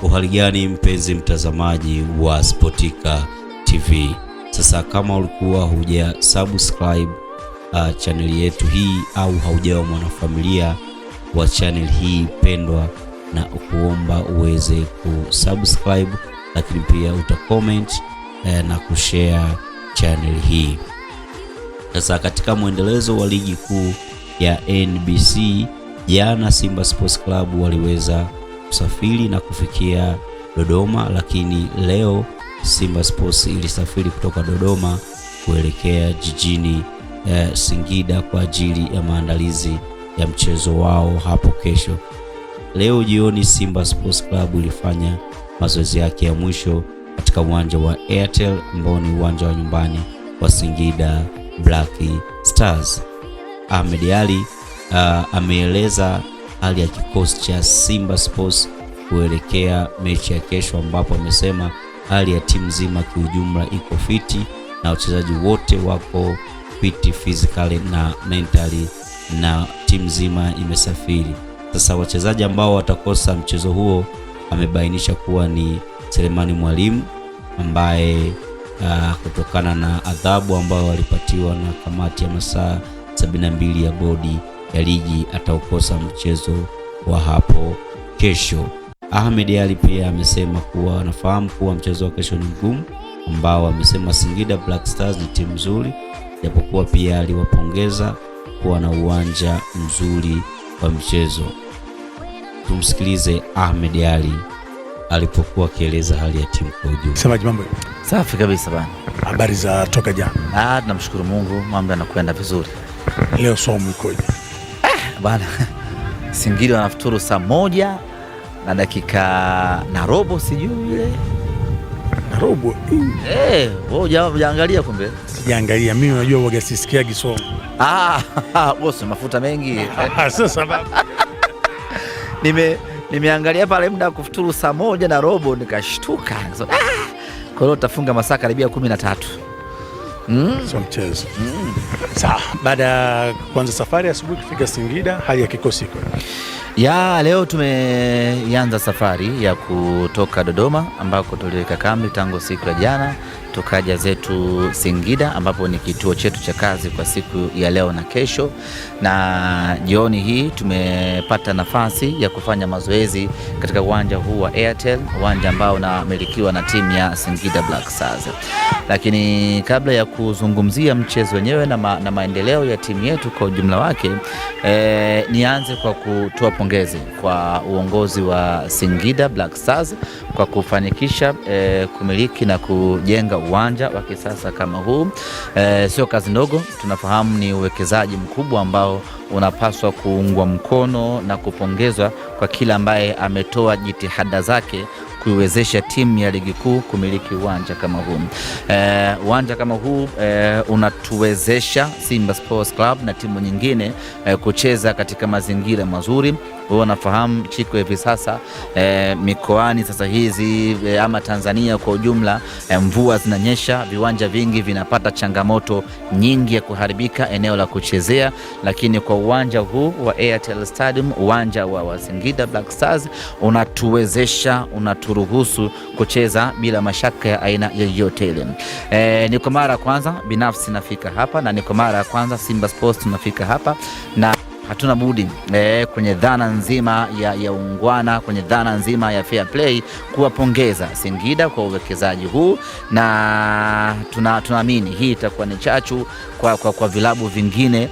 Uhali gani mpenzi mtazamaji wa Sportika TV. Sasa kama ulikuwa huja subscribe channel yetu hii au haujawa mwanafamilia wa channel hii pendwa, na kuomba uweze kusubscribe, lakini pia utacomment na kushare channel hii. Sasa katika mwendelezo wa ligi kuu ya NBC, jana Simba Sports Club waliweza kusafiri na kufikia Dodoma, lakini leo Simba Sports ilisafiri kutoka Dodoma kuelekea jijini Singida kwa ajili ya maandalizi ya mchezo wao hapo kesho. Leo jioni Simba Sports Club ilifanya mazoezi yake ya mwisho katika uwanja wa Airtel ambao ni uwanja wa nyumbani wa Singida Black Stars. Ahmed Ally ameeleza hali ya kikosi cha Simba Sports kuelekea mechi ya kesho, ambapo amesema hali ya timu nzima kiujumla iko fiti na wachezaji wote wako fiti physically na mentally, na timu nzima imesafiri. Sasa wachezaji ambao watakosa mchezo huo amebainisha kuwa ni Selemani Mwalimu ambaye kutokana na adhabu ambayo walipatiwa na kamati ya masaa 72 ya bodi ya ligi ataukosa mchezo wa hapo kesho. Ahmed Ally pia amesema kuwa anafahamu kuwa mchezo wa kesho ni mgumu, ambao amesema Singida Black Stars ni timu nzuri, japokuwa pia aliwapongeza kuwa na uwanja mzuri wa mchezo. Tumsikilize Ahmed Ally alipokuwa akieleza hali ya timu kwa ujumla. Semaji mambo? Safi kabisa bana. Habari za toka jana? Tunamshukuru Mungu, mambo yanakwenda vizuri. Leo somo ikoje? Bana. Singida wanafuturu saa 1 na dakika na robo, sijui ile. Na robo? Wewe hujaangalia kumbe? Sijaangalia. Mimi unajua huaga sisikiagi somo. Bosi mafuta mengi. Sasa sababu. Nimeangalia pale muda kufuturu saa 1 na robo nikashtuka. Kwa hiyo utafunga masaa karibia 13. Sio mchezo. Sawa, baada ya kuanza safari asubuhi kufika Singida, hali ya kikosi iko? Leo tumeanza safari ya kutoka Dodoma ambako tuliweka kambi tangu siku ya jana, tukaja zetu Singida ambapo ni kituo chetu cha kazi kwa siku ya leo na kesho, na jioni hii tumepata nafasi ya kufanya mazoezi katika uwanja huu wa Airtel, uwanja ambao unamilikiwa na timu ya Singida Black Stars. Lakini kabla ya kuzungumzia mchezo wenyewe na maendeleo ya timu yetu kwa ujumla wake, nianze kwa kutoa pongezi kwa uongozi wa Singida Black Stars kwa kufanikisha kumiliki na kujenga uwanja wa kisasa kama huu. Sio kazi ndogo, tunafahamu ni uwekezaji mkubwa ambao unapaswa kuungwa mkono na kupongezwa kwa kila ambaye ametoa jitihada zake kuiwezesha timu ya ligi kuu kumiliki uwanja kama huu. Uwanja kama huu unatuwezesha Simba Sports Club na timu nyingine kucheza katika mazingira mazuri. Wewe unafahamu Chiko, hivi sasa mikoani sasa hizi ama Tanzania kwa ujumla, mvua zinanyesha, viwanja vingi vinapata changamoto nyingi ya kuharibika eneo la kuchezea, lakini kwa uwanja huu wa Airtel Stadium, uwanja wa Singida Black Stars unatuwezesha, unaturuhusu kucheza bila mashaka ya aina yoyote ile. Ni kwa mara ya kwanza binafsi nafika hapa, na ni kwa mara ya kwanza Simba Sports tunafika hapa, na hatuna budi kwenye dhana nzima ya ungwana, kwenye dhana nzima ya fair play kuwapongeza Singida kwa uwekezaji huu, na tunaamini hii itakuwa ni chachu kwa vilabu vingine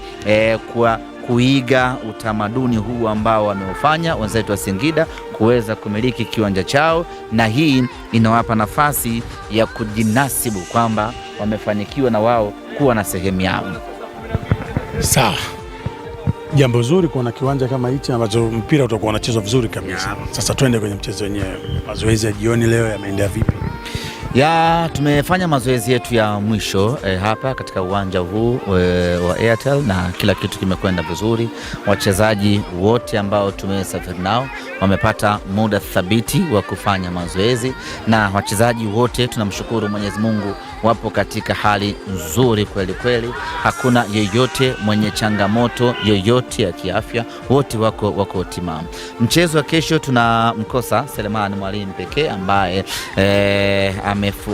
kwa kuiga utamaduni huu ambao wameufanya wenzetu wa Singida kuweza kumiliki kiwanja chao, na hii inawapa nafasi ya kujinasibu kwamba wamefanikiwa na wao kuwa na sehemu yao. Sawa. Jambo zuri kuona kiwanja kama hichi ambacho mpira utakuwa unachezwa vizuri kabisa. Sasa twende kwenye mchezo wenyewe. Mazoezi ya jioni leo yameendea vipi? Tumefanya mazoezi yetu ya mwisho hapa katika uwanja huu wa Airtel, na kila kitu kimekwenda vizuri. Wachezaji wote ambao tumesafiri nao wamepata muda thabiti wa kufanya mazoezi, na wachezaji wote tunamshukuru Mwenyezi Mungu wapo katika hali nzuri kweli kweli, hakuna yeyote mwenye changamoto yoyote ya kiafya, wote wako timamu. Mchezo wa kesho tunamkosa Selemani Mwalimu pekee ambaye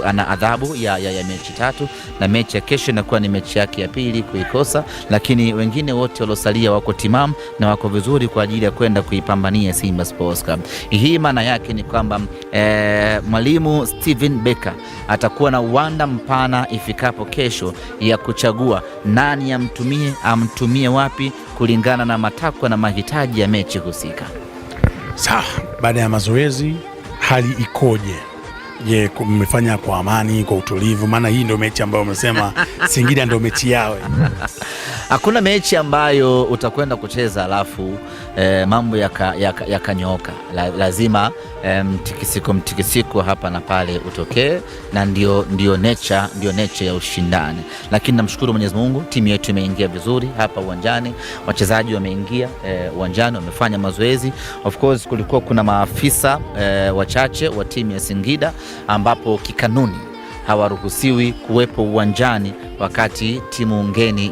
ana adhabu ya mechi 3, na mechi ya kesho inakuwa ni mechi yake ya pili kuikosa, lakini wengine wote waliosalia wako timamu na wako vizuri kwa ajili ya kwenda kuipambania Simba Sports Club. Hii maana yake ni kwamba Mwalimu Steven Becker atakuwa na uwanda mpana ifikapo kesho ya kuchagua nani amtumie wapi kulingana na matakwa na mahitaji ya mechi husika. Sawa, baada ya mazoezi hali ikoje? Je, mmefanya kwa amani, kwa utulivu? Maana hii ndio mechi ambayo umesema Singida ndio mechi yao. Hakuna mechi ambayo utakwenda kucheza alafu mambo yakanyooka. Lazima mtikisiko hapa na pale utokee, na ndio nature ya ushindani. Lakini namshukuru Mwenyezi Mungu, timu yetu imeingia vizuri hapa uwanjani, wachezaji wameingia uwanjani, wamefanya mazoezi. Of course kulikuwa kuna maafisa wachache wa timu ya Singida ambapo kikanuni hawaruhusiwi kuwepo uwanjani wakati timu ngeni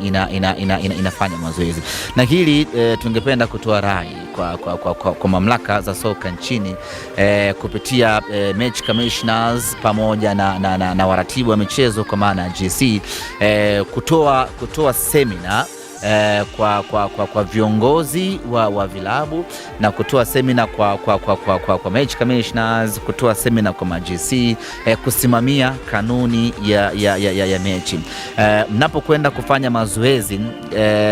inafanya mazoezi. Na hili tungependa kutoa rai kwa mamlaka za soka nchini kupitia match commissioners pamoja na waratibu wa kwa maana GC kutoa seminar kwa viongozi wa vilabu, na kutoa semina kwa match commissioners, kutoa semina kwa GC kusimamia kanuni ya mechi. Mnapokwenda kufanya mazoezi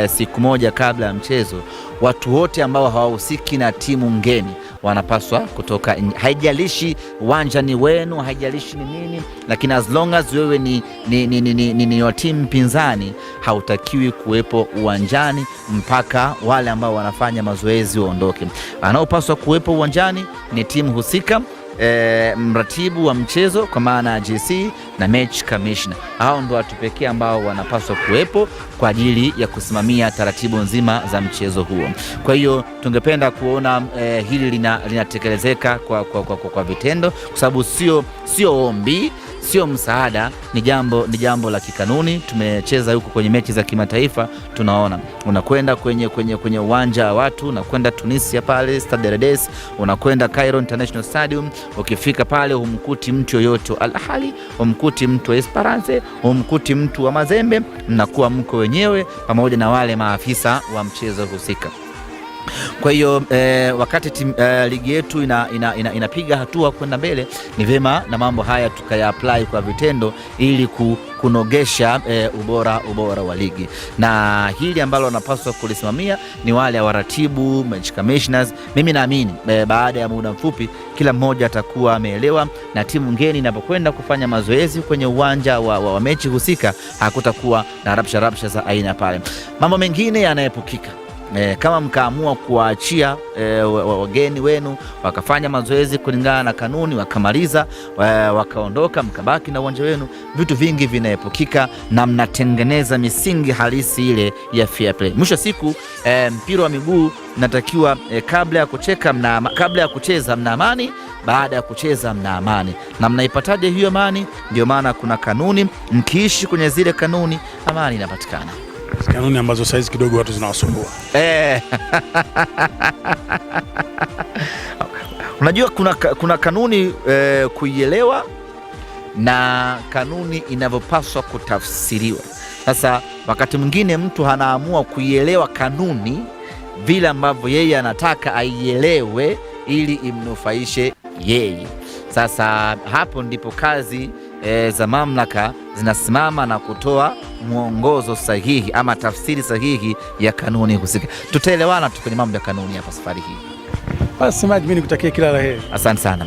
siku moja kabla ya mchezo, watu wote ambao hawahusiki na timu ngeni wanapaswa kutoka. Haijalishi uwanja ni wenu, haijalishi ni nini, lakini as long as wewe ni wa timu pinzani, hautakiwi kuwepo uwanjani mpaka wale ambao wanafanya mazoezi waondoke. Anaopaswa kuwepo uwanjani ni timu husika, mratibu wa mchezo kwa maana ya GC na match commissioner. Hao ndio watu pekee ambao wanapaswa kuwepo kwa ajili ya kusimamia taratibu nzima za mchezo huo. Kwa hiyo tungependa kuona hili linatekelezeka kwa vitendo, kwa sababu sio ombi, sio msaada, ni jambo la kikanuni. Tumecheza huko kwenye mechi za kimataifa, tunaona unakwenda kwenye uwanja wa watu, unakwenda Tunisia pale Stade de Rades, unakwenda Cairo International Stadium, ukifika pale humkuti mtu yoyote Al Ahly, humkuti mtu wa Esperance, humkuti mtu wa Mazembe, mnakuwa mko wenyewe pamoja na wale maafisa wa mchezo husika. Kwa hiyo wakati ligi yetu inapiga hatua kwenda mbele, ni vema na mambo haya tukaya-apply kwa vitendo ili kunogesha ubora wa ligi. Na hili ambalo wanapaswa kulisimamia ni wale waratibu, match commissioners. Mimi naamini baada ya muda mfupi kila mmoja atakuwa ameelewa, na timu ngeni inapokwenda kufanya mazoezi kwenye uwanja wa mechi husika, hakutakuwa na rabsha za aina pale. Mambo mengine yanaepukika. Kama mkaamua kuwaachia wageni wenu wakafanya mazoezi kulingana na kanuni, wakamaliza wakaondoka, mkabaki na uwanja wenu, vitu vingi vinaepukika na mnatengeneza misingi halisi ile ya fair play. Mwisho siku mpira wa miguu natakiwa kabla ya kucheza mna amani, baada ya kucheza mna amani. Na mnaipataje hiyo amani? Ndio maana kuna kanuni, mkiishi kwenye zile kanuni, amani inapatikana. Kanuni ambazo saizi kidogo watu zinawasumbua. Unajua kuna kanuni kuielewa na kanuni inavyopaswa kutafsiriwa. Sasa wakati mwingine mtu anaamua kuielewa kanuni vile ambavyo yeye anataka aielewe ili imnufaishe yeye. Sasa hapo ndipo kazi za mamlaka zinasimama na kutoa mwongozo sahihi ama tafsiri sahihi ya kanuni husika. Tutaelewana tu kwenye mambo ya kanuni hapa safari hii. Basi mimi nikutakia kila la heri. Asante sana.